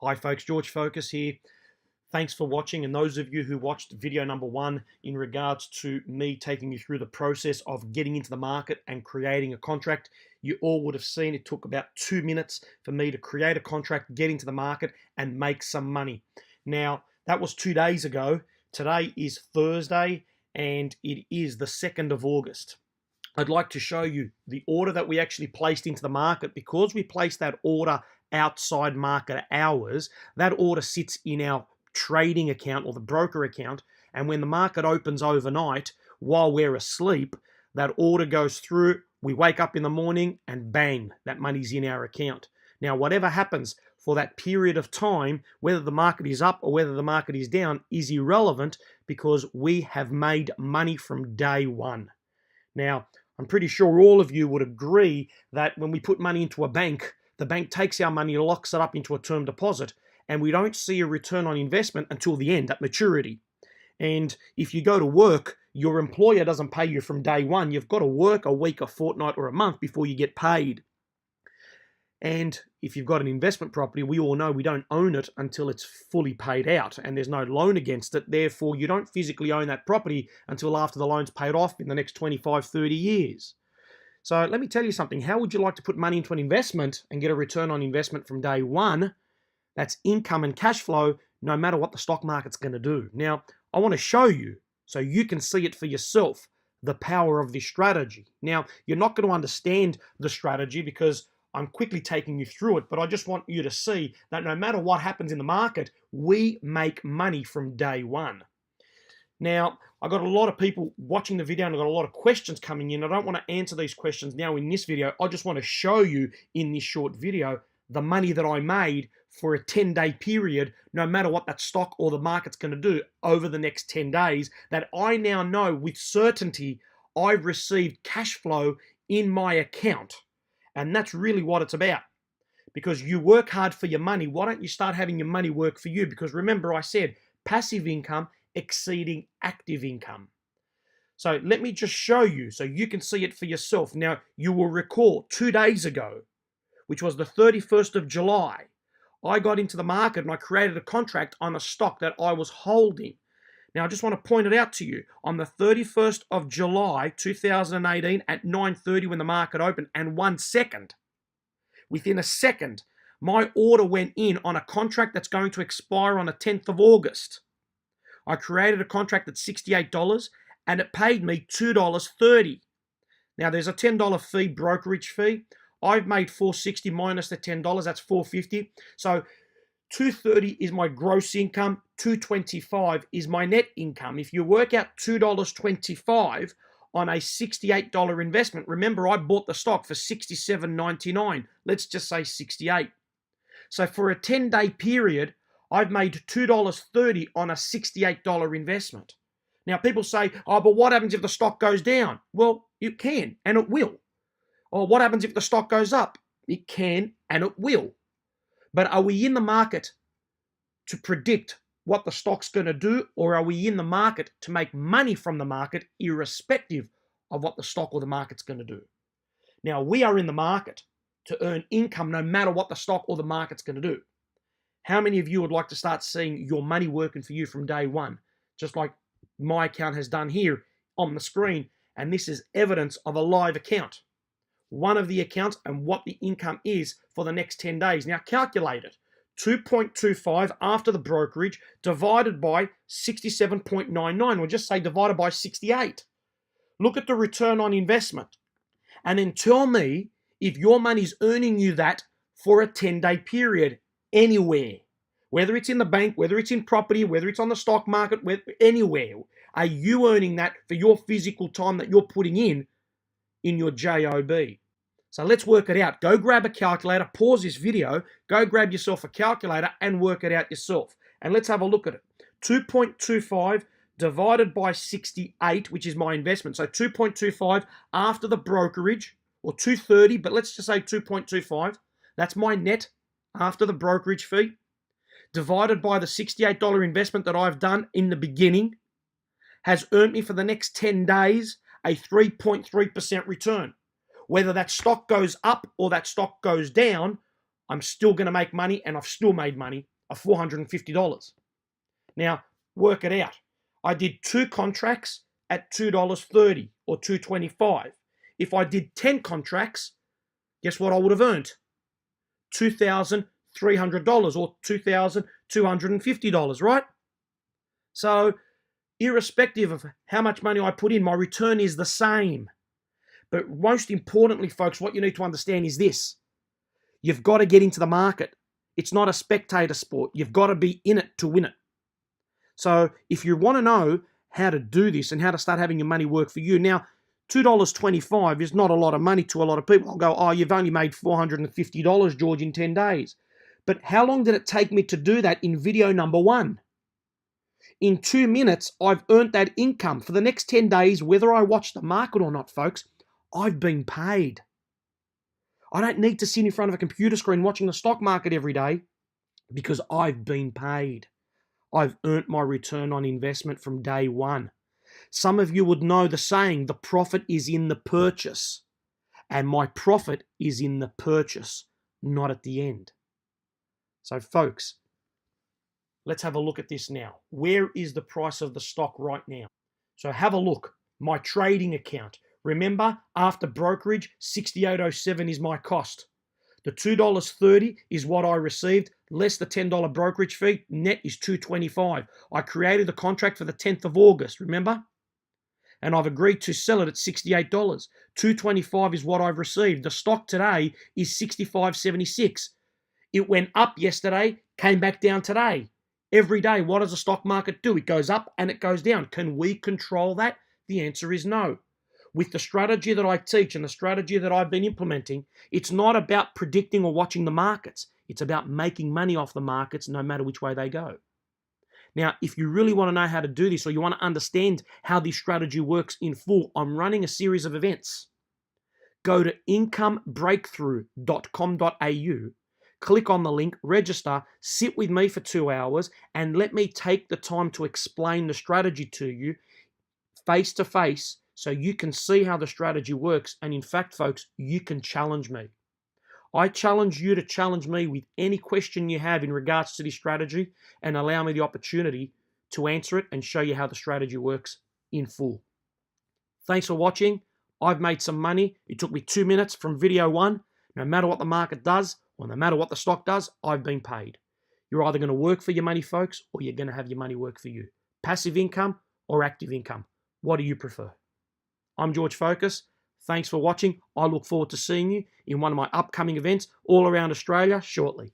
Hi folks, George Fokas here. Thanks for watching, and those of you who watched video number 1 in regards to me taking you through the process of getting into the market and creating a contract, you all would have seen it took about 2 minutes for me to create a contract, get into the market and make some money. Now, that was 2 days ago. Today is Thursday and it is the 2nd of August. I'd like to show you the order that we actually placed into the market. Because we placed that order outside market hours, that order sits in our trading account or the broker account, and when the market opens overnight while we're asleep, that order goes through, we wake up in the morning and bang, that money's in our account. Now, whatever happens for that period of time, whether the market is up or whether the market is down, is irrelevant because we have made money from day one. Now, I'm pretty sure all of you would agree that when we put money into a bank, the bank takes our money, locks it up into a term deposit, and we don't see a return on investment until the end, at maturity. And if you go to work, your employer doesn't pay you from day one. You've got to work a week, a fortnight, or a month before you get paid. And if you've got an investment property, we all know we don't own it until it's fully paid out and there's no loan against it. Therefore, you don't physically own that property until after the loan's paid off in the next 25, 30 years. So let me tell you something. How would you like to put money into an investment and get a return on investment from day one? That's income and cash flow, no matter what the stock market's going to do. Now, I want to show you so you can see it for yourself, the power of this strategy. Now, you're not going to understand the strategy because I'm quickly taking you through it, but I just want you to see that no matter what happens in the market, we make money from day one. Now, I got a lot of people watching the video and I got a lot of questions coming in. I don't want to answer these questions now in this video. I just want to show you in this short video the money that I made for a 10-day period, no matter what that stock or the market's going to do over the next 10 days, that I now know with certainty I've received cash flow in my account. And that's really what it's about. Because you work hard for your money, why don't you start having your money work for you? Because remember I said passive income exceeding active income. So let me just show you so you can see it for yourself. Now, you will recall 2 days ago, which was the 31st of July, I got into the market and I created a contract on a stock that I was holding. Now, I just want to point it out to you. On the 31st of July, 2018, at 9:30 when the market opened, and 1 second, within a second, my order went in on a contract that's going to expire on the 10th of August. I created a contract at $68 and it paid me $2.30. Now, there's a $10 fee, brokerage fee. I've made $460 minus the $10, that's $450. So $230 is my gross income, $225 is my net income. If you work out $2.25 on a $68 investment, remember I bought the stock for $67.99. Let's just say $68. So for a 10-day period, I've made $2.30 on a $68 investment. Now people say, oh, but what happens if the stock goes down? Well, it can and it will. Or what happens if the stock goes up? It can and it will. But are we in the market to predict what the stock's going to do, or are we in the market to make money from the market irrespective of what the stock or the market's going to do? Now, we are in the market to earn income no matter what the stock or the market's going to do. How many of you would like to start seeing your money working for you from day one, just like my account has done here on the screen? And this is evidence of a live account. One of the accounts and what the income is for the next 10 days. Now calculate it. 2.25 after the brokerage divided by 67.99, or just say divided by 68. Look at the return on investment. And then tell me if your money's earning you that for a 10-day period anywhere. Whether it's in the bank, whether it's in property, whether it's on the stock market, anywhere. Are you earning that for your physical time that you're putting in your job? So let's work it out. Go grab a calculator, pause this video, go grab yourself a calculator and work it out yourself. And let's have a look at it. 2.25 divided by 68, which is my investment. So 2.25 after the brokerage, or 230, but let's just say 2.25. That's my net after the brokerage fee, divided by the $68 investment that I've done in the beginning, has earned me for the next 10 days a 3.3% return. Whether that stock goes up or that stock goes down, I'm still going to make money, and I've still made money of $450. Now, work it out. I did 2 contracts at $2.30 or $2.25. If I did 10 contracts, guess what I would have earned? $2,300 or $2,250, right? So, irrespective of how much money I put in, my return is the same. But most importantly, folks, what you need to understand is this. You've got to get into the market. It's not a spectator sport. You've got to be in it to win it. So if you want to know how to do this and how to start having your money work for you, now, $2.25 is not a lot of money to a lot of people. I'll go, oh, you've only made $450, George, in 10 days. But how long did it take me to do that in video number 1? In 2 minutes, I've earned that income. For the next 10 days, whether I watch the market or not, folks, I've been paid. I don't need to sit in front of a computer screen watching the stock market every day because I've been paid. I've earned my return on investment from day one. Some of you would know the saying, the profit is in the purchase. And my profit is in the purchase, not at the end. So folks, let's have a look at this now. Where is the price of the stock right now? So have a look. My trading account. Remember, after brokerage, $68.07 is my cost. The $2.30 is what I received, less the $10 brokerage fee. Net is $2.25. I created the contract for the 10th of August, remember? And I've agreed to sell it at $68. $2.25 is what I've received. The stock today is $65.76. It went up yesterday, came back down today. Every day, what does the stock market do? It goes up and it goes down. Can we control that? The answer is no. With the strategy that I teach and the strategy that I've been implementing, it's not about predicting or watching the markets. It's about making money off the markets no matter which way they go. Now, if you really want to know how to do this or you want to understand how this strategy works in full, I'm running a series of events. Go to incomebreakthrough.com.au, click on the link, register, sit with me for 2 hours, and let me take the time to explain the strategy to you face to face so you can see how the strategy works. And in fact, folks, you can challenge me. I challenge you to challenge me with any question you have in regards to this strategy and allow me the opportunity to answer it and show you how the strategy works in full. Thanks for watching. I've made some money. It took me 2 minutes from video 1. No matter what the market does or no matter what the stock does, I've been paid. You're either going to work for your money, folks, or you're going to have your money work for you. Passive income or active income. What do you prefer? I'm George Fokas. Thanks for watching. I look forward to seeing you in one of my upcoming events all around Australia shortly.